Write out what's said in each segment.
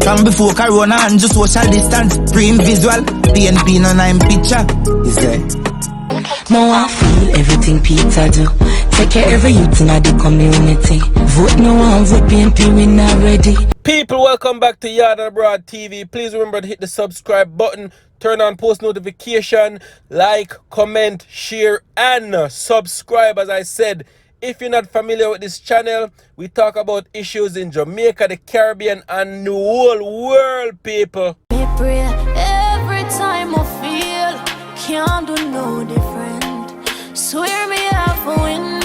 From before Corona and just social distance, print visual, PNP no nine picture. Is there? Now I feel everything Peter do. Take care every youth in the community. Vote no one, vote PNP, we not ready. People, welcome back to Yard Abroad TV. Please remember to hit the subscribe button, turn on post notification, like, comment, share, and subscribe. As I said, if you're not familiar with this channel, we talk about issues in Jamaica, the Caribbean, and the whole world, people. Me pray every time I feel can't do no different. Swear me have a win.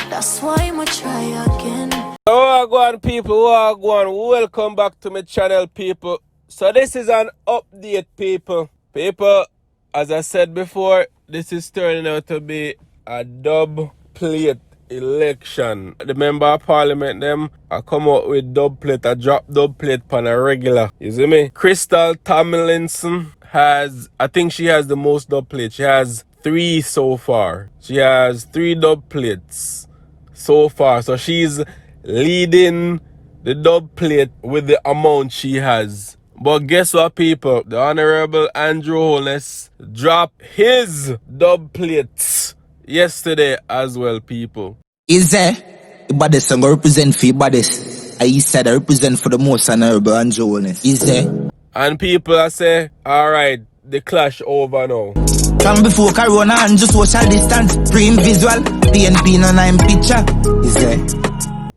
That's why I'ma try again. Wagwan people, wagwan, welcome back to my channel, people. So this is an update, people. People, as I said before, this is turning out to be a Dubplate election. The member of parliament them I come out with Dubplate, I drop Dubplate on a regular. You see me? Crystal Tomlinson has, I think she has the most Dubplate. She has 3 so far. She has 3 Dubplates so far. So she's leading the Dubplate with the amount she has. But guess what, people? The Honorable Andrew Holness dropped his Dubplates yesterday as well, people. Is there? The baddest song represent for the baddest. I said I represent for the most honorable and Jonas. Is there? And people I say, alright, the clash over now. From before Corona and just social distance, print visual, PNP no nine picture. Is there?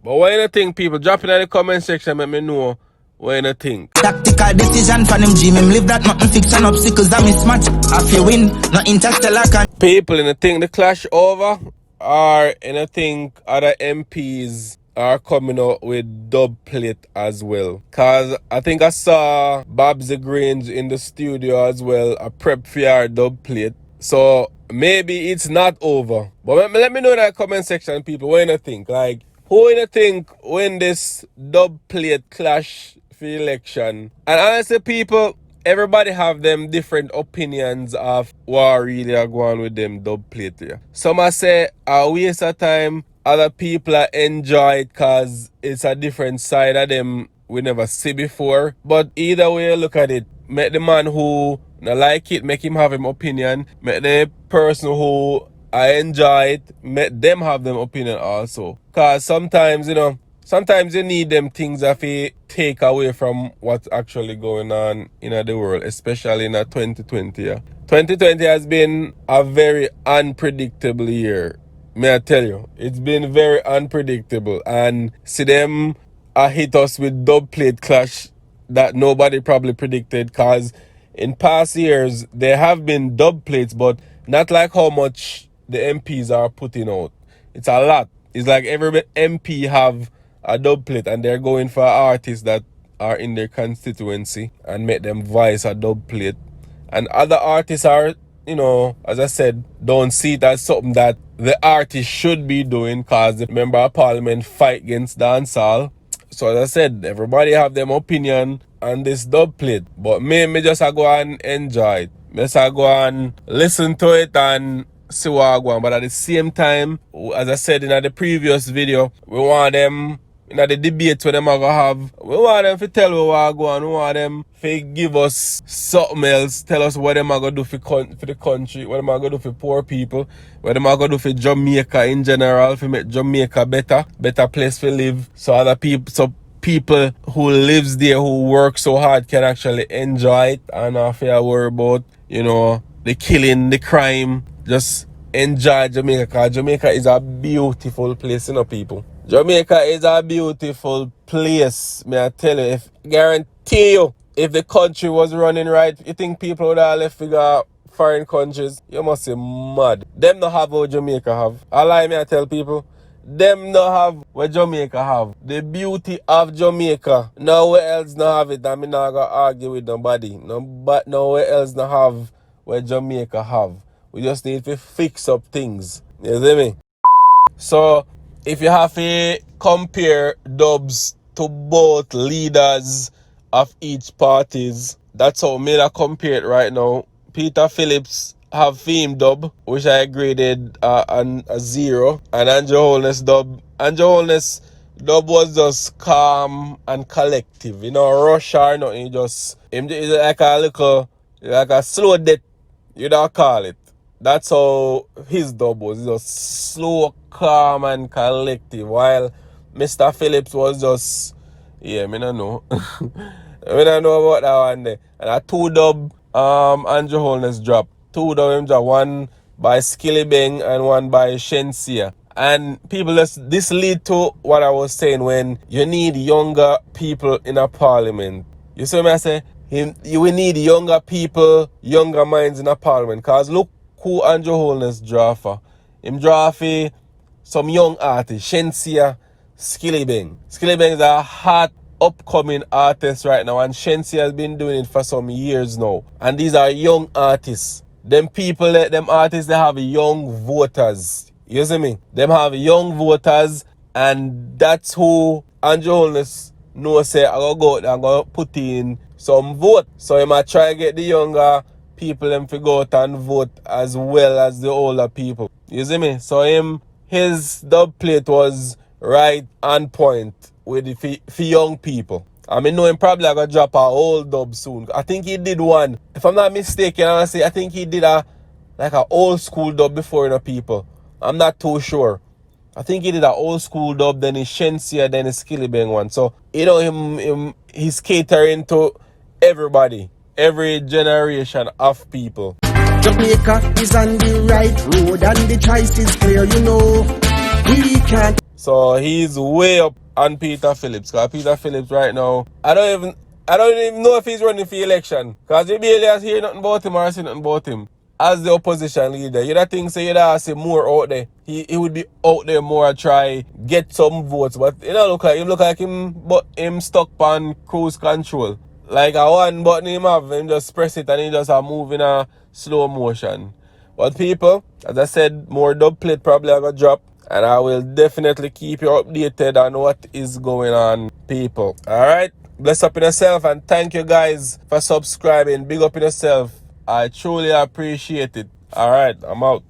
But what you think, people? Drop it in the comment section, let me know what you think. Tactical decision for him dream him live that nothing fiction obstacles that mismatch. If you win, no interstellar can. People, in the think the clash over, or in the think other MPs are coming out with Dubplate as well. Cause I think I saw Babs Grange in the studio as well, a prep for our Dubplate. So maybe it's not over. But let me know in the comment section, people, what you think? Like, who you think win this Dubplate clash for election? And honestly, people, everybody have them different opinions of what really are going with them Dubplate here. Some I say a waste of time. Other people are enjoy it because it's a different side of them we never see before. But either way you look at it, make the man who not like it, make him have him opinion. Make the person who I enjoy it, make them have them opinion also. Because sometimes, you know, sometimes you need them things that you take away from what's actually going on in the world, especially in 2020. Yeah. 2020 has been a very unpredictable year. May I tell you, it's been very unpredictable. And see them hit us with Dubplate clash that nobody probably predicted, because in past years there have been Dubplates, but not like how much the MPs are putting out. It's a lot. It's like every MP have a Dubplate and they're going for artists that are in their constituency and make them voice a Dubplate. And other artists are, you know, as I said, don't see it as something that the artist should be doing, because the member of parliament fight against dancehall. So as I said, everybody have them opinion on this Dubplate. But me just go and enjoy it. Me just go and listen to it and see what I go on. But at the same time, as I said in the previous video, we want them in the debate where them are gonna have, we want them to tell us what I go on. We want them to give us something else, tell us what them are gonna do for the country, what them are gonna do for poor people, what them are gonna do for Jamaica in general, to make Jamaica better place to live, so other people, so people who lives there, who work so hard, can actually enjoy it and not have to worry about, you know, the killing, the crime. Just enjoy Jamaica, because Jamaica is a beautiful place, you know, people. Jamaica is a beautiful place. May I tell you, guarantee you, if the country was running right, you think people would have left to go foreign countries? You must be mad. Them not have what Jamaica have. I lie, me I tell people. Them not have what Jamaica have. The beauty of Jamaica. Nowhere else not have it, and me not gonna argue with nobody. But nowhere else not have what Jamaica have. We just need to fix up things. You see me? So if you have to compare dubs to both leaders of each parties, that's how me that compare it right now. Peter Phillips have theme dub, which I graded on a 0, and Andrew Holness dub. Andrew Holness Dub was just calm and collective. You know, rush or nothing. Him just like a little, like a slow death, you don't call it. That's how his dub was. He was slow, calm, and collective. While Mr. Phillips was just, yeah, me don't know. I don't know about that one there. And a two dub Andrew Holness drop. Two dub him drop. One by Skilly Bang and one by Shensia. And people, this lead to what I was saying when you need younger people in a parliament. You see what I say? You will need younger people, younger minds in a parliament. Because look who Andrew Holness draw for. Him draw for some young artists. Shensia, Skilly Bang. Skilly Bang is a hot upcoming artist right now, and Shensia has been doing it for some years now. And these are young artists. Them people, them artists, they have young voters. You see me? Them have young voters, and that's who Andrew Holness know say I go go out there and go put in some vote. So he might try to get the younger people them to go out and vote as well as the older people. You see me? So his dub plate was right on point with the for young people. I mean, know him probably gonna drop a old dub soon. I think he did one. If I'm not mistaken, I think he did a like an old school dub before, you know, people. I'm not too sure. I think he did an old school dub, then his Shensia, then his Skilly Bang one. So, you know, he's catering to everybody, every generation of people. Jamaica is on the right road and the choice is clear, you know. We can't. So he's way up on Peter Phillips. Because Peter Phillips right now, I don't even know if he's running for election. Because you barely hear nothing about him or see nothing about him. As the opposition leader, you don't think so you'd see more out there. He would be out there more try get some votes. But it don't look like him, but him stuck on cruise control. Like a one button him have, him just press it and he just a move in a slow motion. But people, as I said, more dub plate probably are gonna drop. And I will definitely keep you updated on what is going on, people. Alright? Bless up in yourself and thank you guys for subscribing. Big up in yourself. I truly appreciate it. Alright, I'm out.